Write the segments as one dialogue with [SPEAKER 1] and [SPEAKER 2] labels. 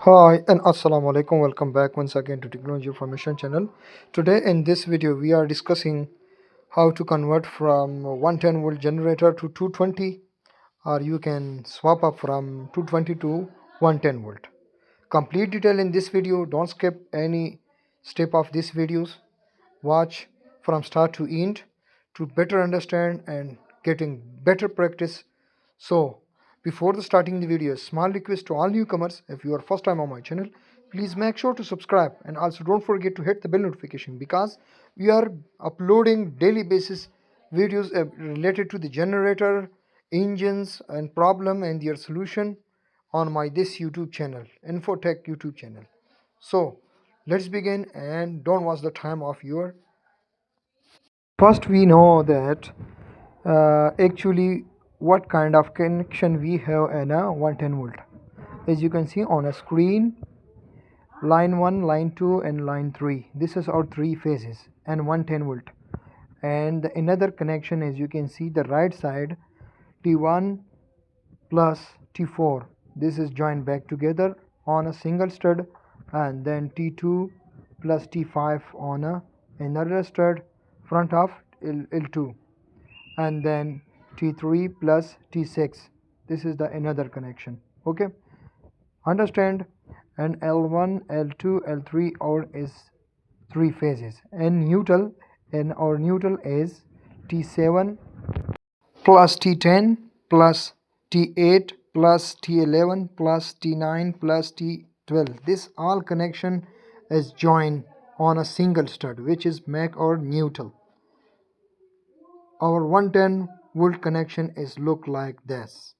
[SPEAKER 1] Hi and assalamu alaikum. Welcome back once again to Technology Information channel. Today in this video we are discussing how to convert from 110 volt generator to 220, or you can swap up from 220 to 110 volt. Complete detail in this video. Don't skip any step of these videos. Watch from start to end to better understand and getting better practice. So before the starting the video, small request to all newcomers: if you are first time on my channel, please make sure to subscribe, and also don't forget to hit the bell notification, because we are uploading daily basis videos related to the generator, engines and problem and their solution on my this YouTube channel, Infotech YouTube channel. So let's begin and don't waste the time of your. First we know that actually what kind of connection we have in a 110 volt. As you can see on a screen, line 1, line 2 and line 3, this is our three phases and 110 volt. And another connection, as you can see the right side, T1 plus T4, this is joined back together on a single stud, and then T2 plus T5 on another stud front of L2, and then T3 plus T6, this is the another connection. Okay, understand? And L1, L2, L3 or is three phases, and neutral, and our neutral is T7 plus T10 plus T8 plus T11 plus T9 plus T12. This all connection is joined on a single stud, which is make or neutral. Our 110 volt connection is look like this.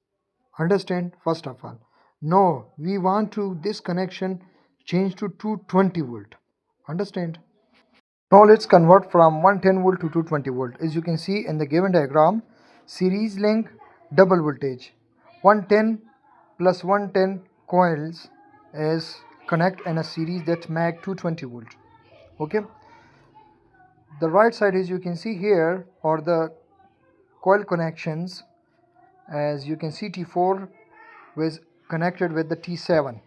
[SPEAKER 1] Understand? First of all, no, we want to this connection change to 220 volt. Understand? Now let's convert from 110 volt to 220 volt. As you can see in the given diagram, series link double voltage, 110 plus 110 coils is connect in a series that make 220 volt. Okay, the right side, as you can see here, or the coil connections, as you can see T4 was connected with the T7,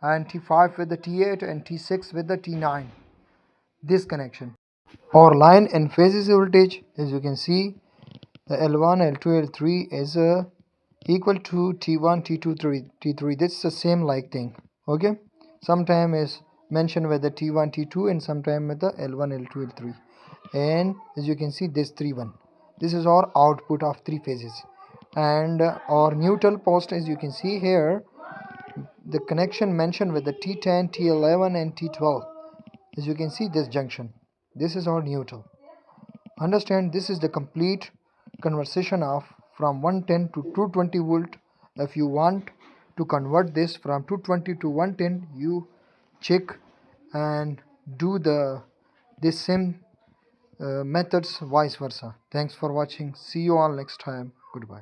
[SPEAKER 1] and T5 with the T8 and T6 with the T9, this connection. Our line and phases voltage, as you can see, the L1, L2, L3 is equal to T1, T2, T3. This is the same like thing. Okay, sometime is mentioned with the T1, T2 and sometime with the L1, L2, L3. And as you can see, this 3-1, this is our output of three phases. And our neutral post, as you can see here, the connection mentioned with the T10, T11 and T12. As you can see this junction, this is our neutral. Understand? This is the complete conversation of from 110 to 220 volt. If you want to convert this from 220 to 110, you check and do this same methods vice versa. Thanks for watching. See you all next time. Goodbye.